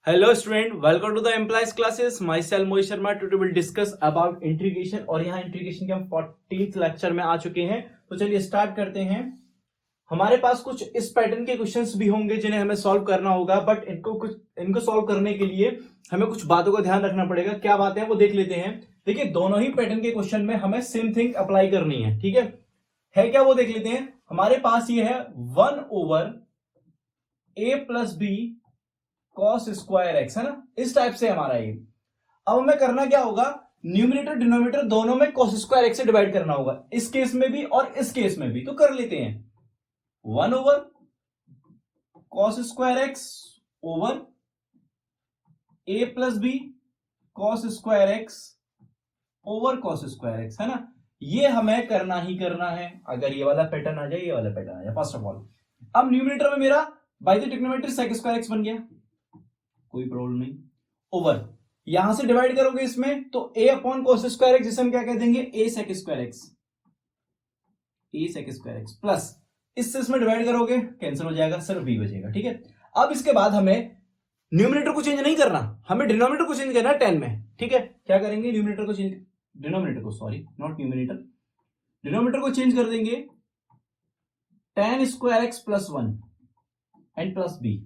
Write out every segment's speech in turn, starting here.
Hello student, welcome to the employs classes. My self Mohit Sharma. Today will discuss about integration और यहाँ integration के हम 14th lecture में आ चुके हैं। तो चलिए स्टार्ट करते हैं। हमारे पास कुछ इस पैटर्न के क्वेश्चंस भी होंगे जिन्हें हमें सॉल्व करना होगा, बट इनको सॉल्व करने के लिए हमें कुछ बातों का ध्यान रखना पड़ेगा। क्या बातें हैं वो देख लेते हैं। देखिए, दोनों ही पैटर्न के क्वेश्चन में हमें सेम थिंग अप्लाई करनी है, ठीक है क्या वो देख लेते हैं। हमारे पास ये है 1/a+b cos स्क्वायर एक्स, है ना, इस टाइप से हमारा ये। अब हमें करना क्या होगा, न्यूमरेटर डिनोमिनेटर दोनों में cos स्क्वायर एक्स से डिवाइड करना होगा, इस केस में भी और इस केस में भी। तो कर लेते हैं 1/cos square x over a+b cos square x over cos square x, है ना। ये हमें करना ही करना है। अगर ये वाला पैटर्न आ जाए, ये वाला पैटर्न आ जाए, फर्स्ट ऑफ ऑल अब न्यूमरेटर में मेरा by the trigonometry sec square x बन गया, कोई प्रॉब्लम नहीं। ओवर यहां से डिवाइड करोगे इसमें तो a upon cos square x, जिसे हम क्या कह देंगे, a sec square x, a sec square x plus इससे इसमें डिवाइड करोगे कैंसिल हो जाएगा, सिर्फ b बचेगा, ठीक है। अब इसके बाद हमें न्यूमरेटर को चेंज नहीं करना, हमें डिनोमिनेटर को चेंज करना है 10 में, ठीक है। क्या करेंगे, न्यूमरेटर को चेंज, डिनोमिनेटर को, सॉरी नॉट न्यूमरेटर, डिनोमिनेटर को चेंज कर देंगे tan square x plus 1 and plus b।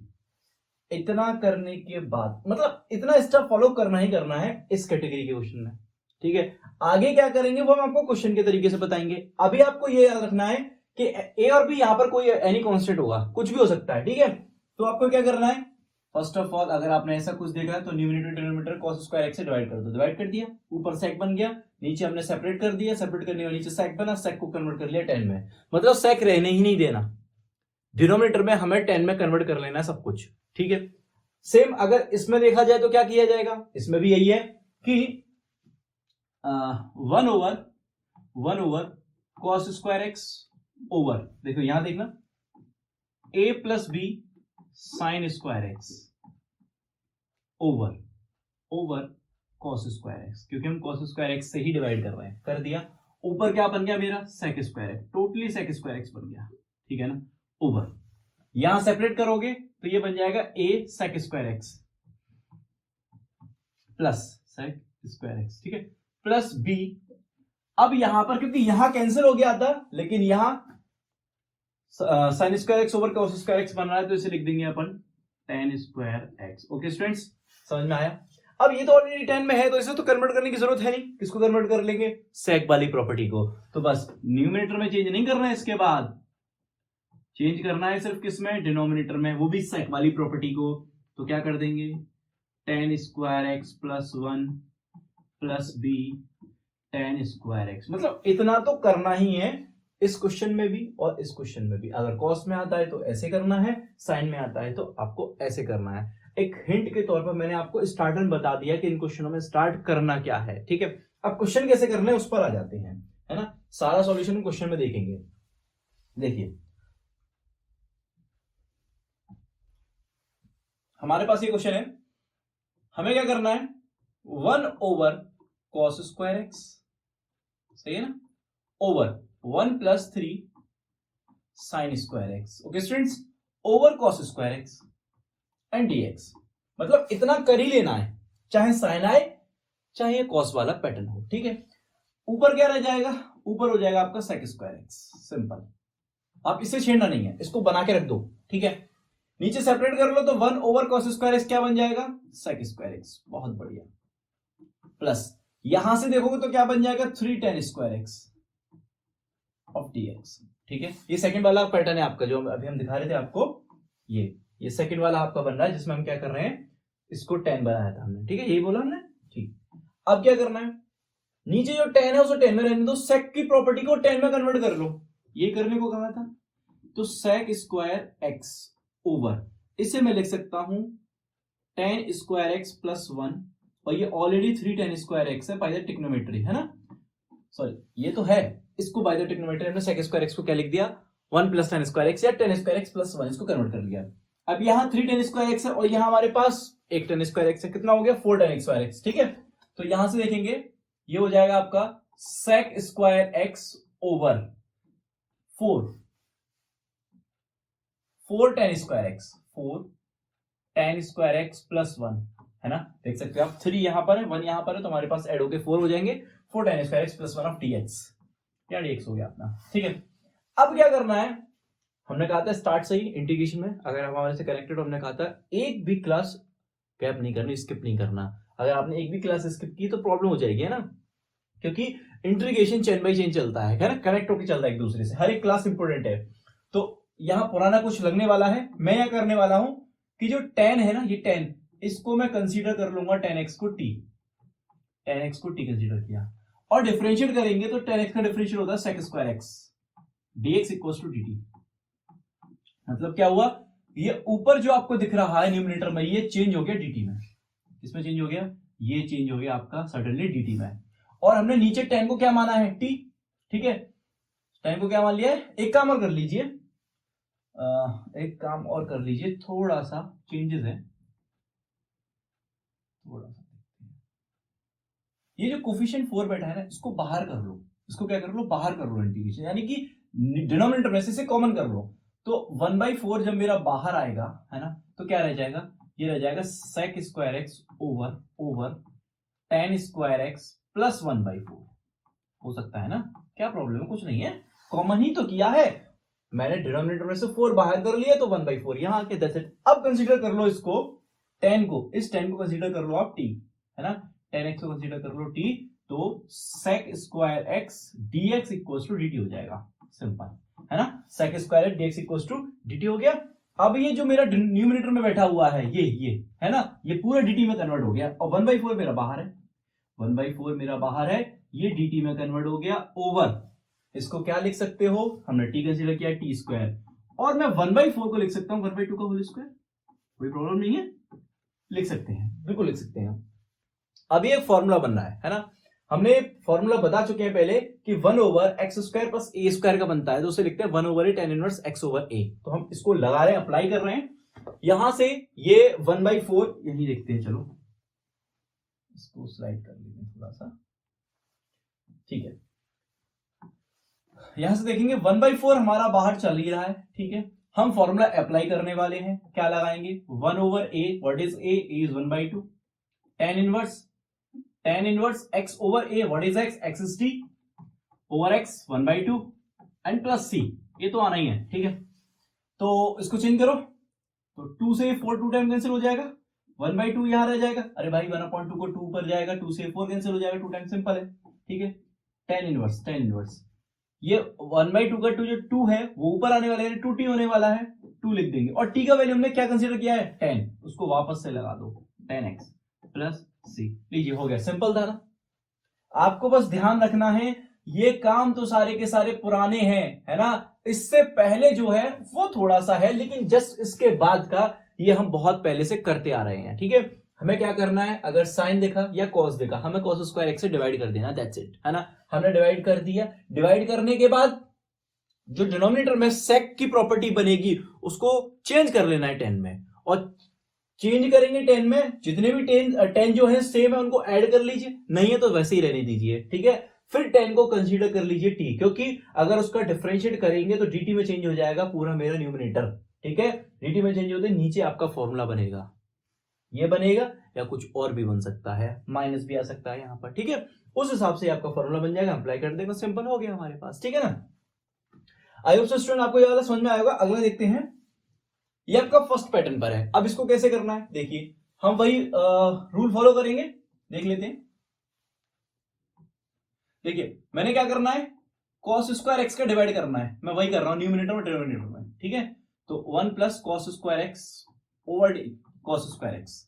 इतना करने के बाद, मतलब इतना स्टेप फॉलो करना ही करना है इस कैटेगरी के क्वेश्चन में, ठीक है। आगे क्या करेंगे वो हम आपको क्वेश्चन के तरीके से बताएंगे। अभी आपको ये याद रखना है कि ए और बी यहां पर कोई एनी कांस्टेंट होगा, कुछ भी हो सकता है, ठीक है। तो आपको क्या करना है, फर्स्ट ऑफ ऑल अगर आपने ऐसा कुछ देखा है तो numerator denominator cos square x से डिवाइड कर दो, डिवाइड कर दिया, ऊपर sec बन गया, नीचे हमने सेपरेट कर दिया, सेपरेट करने के नीचे sec बना, sec को कन्वर्ट कर लिया 10 में, मतलब sec रहने ही नहीं देना, डिनोमिनेटर में हमें 10 में कन्वर्ट कर लेना सब कुछ, ठीक है। सेम अगर इसमें देखा जाए तो क्या किया जाएगा, इसमें भी यही है कि 1/cos स्क्वायर एक्स ओवर, देखो यहां देखना, a+b sin square x over cos square x, क्योंकि हम cos स्क्वायर एक्स से ही डिवाइड कर रहे हैं, कर दिया। ऊपर क्या बन गया मेरा, sec square x, totally sec square x बन गया, ठीक है ना। ओवर यहां सेपरेट करोगे तो ये बन जाएगा a sec square x plus sec square x, ठीक है, प्लस b। अब यहां पर क्योंकि यहां कैंसिल हो गया था, लेकिन यहां sin square x over cos square x बन रहा है, तो इसे लिख देंगे अपन tan square x. Okay students, समझ में आया। अब ये तो ऑलरेडी 10 में है, तो इसे तो कन्वर्ट करने की जरूरत है नहीं, किसको कन्वर्ट कर लेंगे, sec वाली प्रॉपर्टी को। तो बस न्यूमरेटर में चेंज नहीं करना है, इसके बाद चेंज करना है सिर्फ किसमें, डिनोमिनेटर में, वो भी sec वाली प्रॉपर्टी को। तो क्या कर देंगे, tan square x plus 1 plus b tan square x. मतलब इतना तो करना ही है इस क्वेश्चन में भी और इस क्वेश्चन में भी। अगर कॉस में आता है तो ऐसे करना है, साइन में आता है तो आपको ऐसे करना है। एक हिंट के तौर पर मैंने आपको स्टार्टर बता दिया कि इन क्वेश्चनों में स्टार्ट करना क्या है, ठीक है। अब क्वेश्चन कैसे करना है उस पर आ जाते हैं, है ना। सारा सॉल्यूशन क्वेश्चन में देखेंगे। देखिए हमारे पास ये क्वेश्चन है, हमें क्या करना है, 1/cos स्क्वायर एक्स, सही है ना, over 1+3 sin square x. Okay students, over cos square x and dx। मतलब इतना कर ही लेना है, चाहे साइन आए चाहे cos वाला पैटर्न हो, ठीक है। ऊपर क्या रह जाएगा, ऊपर हो जाएगा आपका sec स्क्वायर एक्स, सिंपल। आप इसे छेड़ना नहीं है, इसको बना के रख दो, ठीक है। नीचे सेपरेट कर लो तो 1/cos स्क्वायर एक्स क्या बन जाएगा, sec स्क्वायर एक्स, बहुत बढ़िया। प्लस यहां से देखोगे तो क्या बन जाएगा, 3 tan square x of dx, ठीक है। ये सेकंड वाला पैटर्न है आपका, जो अभी हम दिखा रहे थे आपको, ये सेकंड वाला आपका बन रहा है, जिसमें हम क्या कर रहे हैं, इसको 10 बनाया था हमने, ठीक है, यही बोला हमने, ठीक। अब क्या करना है, नीचे जो 10 है उसे 10 में रहने दो, sec की प्रॉपर्टी को 10 में कन्वर्ट कर लो, ये करने को कहा था। तो sec स्क्वायर एक्स ओवर, इसे मैं लिख सकता हूं tan स्क्वायर एक्स प्लस 1, और ये ऑलरेडी 3 tan स्क्वायर एक्स है बाय द ट्रिग्नोमेट्री, है ना, सॉरी ये तो है, इसको बाय द ट्रिग्नोमेट्री हमने sec स्क्वायर एक्स को क्या लिख दिया, 1 प्लस tan स्क्वायर एक्स या tan स्क्वायर एक्स प्लस 1, इसको कन्वर्ट कर लिया। अब यहां 3 tan स्क्वायर एक्स है और यहां हमारे पास एक tan स्क्वायर एक्स है, कितना हो गया, 4 tan स्क्वायर एक्स, ठीक है। तो यहां से देखेंगे ये हो जाएगा आपका sec square x over 4 tan square x, 4 tan square x plus 1, है ना, देख सकते हो आप 3 यहां पर है 1 यहां पर है, तो हमारे पास ऐड होके 4 हो जाएंगे, 4 tan square x plus 1 of dx, या dx हो गया अपना, ठीक है। अब क्या करना है, हमने कहा था स्टार्ट से ही इंटीग्रेशन में अगर हमारे से कनेक्टेड, हमने कहा था एक भी क्लास गैप नहीं करनी, स्किप नहीं करना। अगर आपने एक भी क्लास स्किप की तो प्रॉब्लम हो जाएगी, है ना, क्योंकि इंटीग्रेशन चेन बाई चेन चलता है ना, कनेक्ट होकर चलता है एक दूसरे से, हर एक क्लास इंपोर्टेंट है। तो यहां पुराना कुछ लगने वाला है, मैं यह करने वाला हूं कि जो tan है ना, ये tan इसको मैं कंसीडर कर लूंगा tan x को t, tan x को t कंसीडर किया, और डिफरेंशिएट करेंगे तो tan x का डिफरेंशियल होता है sec square x dx equals to dt। मतलब क्या हुआ, ये ऊपर जो आपको दिख रहा है न्यूमरेटर में, ये चेंज हो गया dt में, इसमें चेंज हो गया, ये चेंज हो गया आपका सडनली dt में, और हमने नीचे tan को क्या माना है t, ठीक है, tan को क्या मान लिया है। एक काम और कर लीजिए, थोड़ा सा चेंजेस है, थोड़ा सा ये जो कोफिशिएंट 4 बैठा है ना, इसको बाहर कर लो, इसको क्या कर लो, बाहर कर लो इंटीग्रेशन, यानी कि डिनोमिनेटर में से कॉमन कर लो, तो 1/4 जब मेरा बाहर आएगा, है ना, तो क्या रह जाएगा, ये रह जाएगा sec square x over tan square x plus 1/4, हो सकता है ना, क्या प्रॉब्लम है, कुछ नहीं है, कॉमन ही तो किया है मैंने, डिनोमिनेटर में से 4 बाहर कर लिया तो 1/4 यहां आके, दैट्स इट। अब कंसीडर कर लो इसको, tan को, इस tan को कंसीडर कर लो आप t, है ना, tan x को कंसीडर कर लो t, तो sec square x dx equals to dt हो जाएगा, सिंपल, है ना, sec square x dx equals to dt हो गया। अब ये जो मेरा न्यूमरेटर में बैठा हुआ है, ये है ना, ये पूरा dt में कन्वर्ट हो गया, और 1/4 मेरा बाहर है, 1/4 मेरा बाहर है, ये dt में कन्वर्ट हो गया ओवर, इसको क्या लिख सकते हो, हमने t कंसीडर किया t स्क्वायर, और मैं 1/4 को लिख सकता हूं 1/2 का होल स्क्वायर, कोई प्रॉब्लम नहीं है, लिख सकते हैं, बिल्कुल लिख सकते हैं। अभी एक फॉर्मूला बन रहा है ना, हमने फॉर्मूला बता चुके हैं पहले कि 1 over x square plus a square का बनता है, तो उसे लिखते हैं 1 over A tan inverse x over a। तो हम इसको लगा रहे हैं, अप्लाई कर रहे हैं, यहां से ये 1/4 यही लिखते हैं, चलो इसको स्लाइड कर लेते हैं थोड़ा सा, ठीक है, यहां से देखेंगे 1/4 हमारा बाहर चल ही रहा है, ठीक है, हम फॉर्मूला अप्लाई करने वाले हैं, क्या लगाएंगे, 1 over a, what is a is 1/2, tan inverse x over a, what is x, x is t over x 1/2 and plus c, ये तो आना ही है, ठीक है, तो इसको चेंज करो, तो 2 से 4 2 टाइम कैंसिल हो जाएगा, 1/2 यहां रह जाएगा, अरे भाई 1/2 को 2 पर जाएगा, 2 से 4 कैंसिल हो जाएगा, 2 टाइम सिंपल है, ठीक है, tan इनवर्स ये 1/2 का 2 जो 2 है वो ऊपर आने वाला है, 2t होने वाला है, 2 लिख देंगे, और t का वैल्यू हमने क्या कंसीडर किया है, 10, उसको वापस से लगा दो, tan x प्लस c, लीजिए हो गया, सिंपल था ना। आपको बस ध्यान रखना है, ये काम तो सारे के सारे पुराने हैं, है ना, इससे पहले जो है वो थोड़ा सा है, लेकिन जस्ट इसके बाद का ये हम बहुत पहले से करते आ रहे हैं, ठीक है। हमें क्या करना है, अगर साइन देखा या कॉस देखा, हमें कॉस स्क्वायर एक्स से डिवाइड कर देना, दैट्स इट, है ना, हमने डिवाइड कर दिया, डिवाइड करने के बाद जो डिनोमिनेटर में सेक की प्रॉपर्टी बनेगी उसको चेंज कर लेना है 10 में, और चेंज करेंगे 10 में, जितने भी 10 जो है सेम है उनको ऐड कर लीजिए, नहीं है तो वैसे ही रहने दीजिए, ठीक है। फिर 10 को कंसीडर कर लीजिए t, क्योंकि अगर उसका डिफरेंशिएट करेंगे तो dt में चेंज हो जाएगा पूरा मेरा न्यूमरेटर, ठीक है, dt में चेंज होते नीचे आपका फॉर्मूला बनेगा, ये बनेगा, या कुछ और भी बन सकता है, माइनस भी आ सकता है यहां पर, ठीक है, उस हिसाब से आपका फॉर्मूला बन जाएगा, अप्लाई कर देगा, सिंपल हो गया हमारे पास, ठीक है ना। आई होप सो स्टूडेंट आपको ये वाला समझ में आएगा। अगला देखते हैं, ये आपका फर्स्ट पैटर्न पर है, अब इसको कैसे करना है, देखिए हम वही रूल फॉलो करेंगे, देख लेते हैं। देखिए मैंने क्या करना है, cos स्क्वायर एक्स का डिवाइड करना है, मैं वही कर रहा हूं न्यूमरेटर और डिनोमिनेटर में, ठीक है, तो 1 plus cos square x over cos square x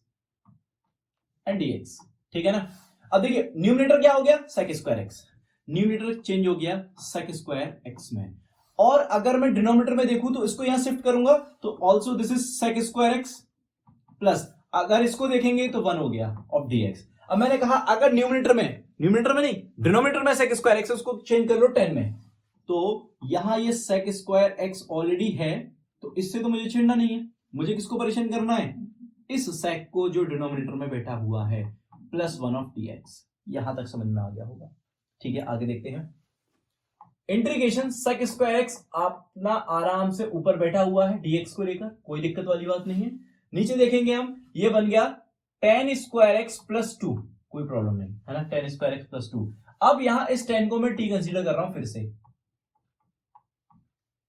and dx, ठीक है ना। अब देखिए न्यूमरेटर क्या हो गया, sec square x, numerator change हो गया sec स्क्वायर एक्स में, और अगर मैं डिनोमिनेटर में देखूं तो इसको यहां शिफ्ट करूंगा, तो also this is sec square x plus, अगर इसको देखेंगे तो 1 हो गया ऑफ dx। अब मैंने कहा अगर न्यूमरेटर में नहीं, डिनोमिनेटर में sec स्क्वायर एक्स, उसको चेंज कर लो 10 में, तो यहां ये sec स्क्वायर एक्स ऑलरेडी है, तो इससे तो मुझे छेड़ना नहीं है, मुझे किसको परेशान करना है, इस sec को जो डिनोमिनेटर में बैठा हुआ है, प्लस 1 ऑफ dx। यहां तक समझ में आ गया होगा, ठीक है, आगे देखते हैं। इंटीग्रेशन sec स्क्वायर एक्स अपना आराम से ऊपर बैठा हुआ है dx को लेकर, कोई दिक्कत वाली बात नहीं है, नीचे देखेंगे हम, ये बन गया tan स्क्वायर एक्स प्लस 2, कोई प्रॉब्लम नहीं है ना, tan स्क्वायर एक्स प्लस 2। अब यहां इस tan को मैं t कंसीडर कर रहा हूं फिर से,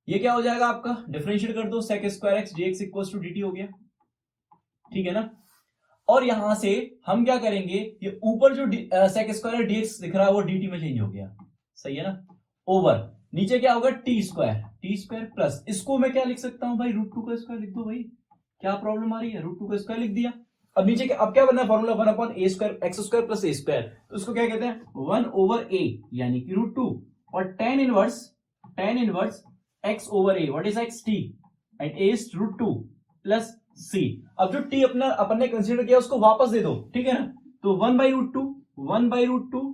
ये क्या हो जाएगा आपका, डिफरेंशिएट कर दो, sec square x dx equal to dt हो गया, ठीक है ना। और यहां से हम क्या करेंगे, ये ऊपर जो sec स्क्वायर dx दिख रहा है वो dt में चेंज हो गया, सही है ना, ओवर नीचे क्या होगा टी स्क्वायर प्लस, इसको मैं क्या लिख सकता हूं भाई, √2 का स्क्वायर लिख दो भाई, क्या प्रॉब्लम आ रही है, √2 का स्क्वायर लिख दिया। अब नीचे अब क्या बनना है formula, 1/a square x square plus a square, तो उसको क्या कहते हैं 1/a यानी कि √2, और tan inverse x over a, what is x, t, and a is √2 plus c। अब जो t अपना अपन ने कंसीडर किया उसको वापस दे दो, ठीक है ना, तो 1/√2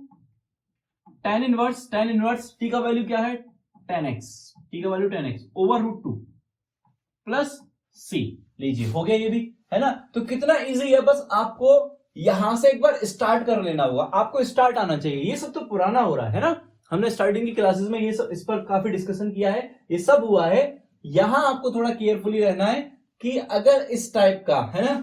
tan इनवर्स t का वैल्यू क्या है, tan x, t का value tan x over √2 plus c, लीजिए हो गया ये भी, है ना। तो कितना इजी है, बस आपको यहां से एक बार स्टार्ट कर लेना होगा, आपको स्टार्ट आना चाहिए। ये सब तो पुराना हो रहा है ना, हमने स्टार्टिंग की क्लासेस में ये सब इस पर काफी डिस्कशन किया है, ये सब हुआ है। यहां आपको थोड़ा केयरफुली रहना है कि अगर इस टाइप का, है ना,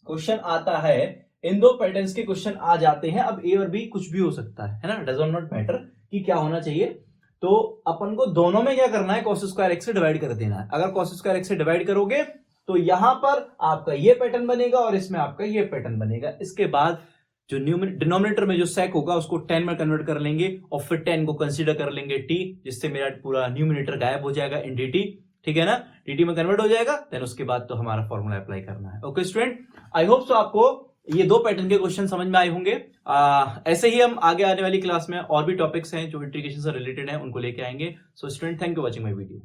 क्वेश्चन आता है, इन दो पैटर्न्स के क्वेश्चन आ जाते हैं, अब ए और बी कुछ भी हो सकता है ना, डज नॉट मैटर कि क्या होना चाहिए, तो अपन को दोनों में क्या करना है, cos स्क्वायर एक्स से डिवाइड कर देना है। अगर cos स्क्वायर एक्स से डिवाइड करोगे तो यहां पर आपका ये पैटर्न बनेगा और इसमें आपका ये पैटर्न बनेगा। इसके बाद जो डिनोमिनेटर में जो sec होगा उसको tan में कन्वर्ट कर लेंगे और फिर tan को कंसीडर कर लेंगे t, जिससे मेरा पूरा न्यूमिनेटर गायब हो जाएगा इन dt, ठीक है ना, dt में कन्वर्ट हो जाएगा, देन उसके बाद तो हमारा फॉर्मूला अप्लाई करना है। Okay student, I hope so आपको ये दो पैटर्न के क्वेश्चन समझ में आए होंगे। ऐसे ही हम आगे आने वाली क्लास में और भी टॉपिक्स हैं जो इंटीग्रेशन से रिलेटेड हैं, उनको लेके आएंगे। So student, thank you watching my video.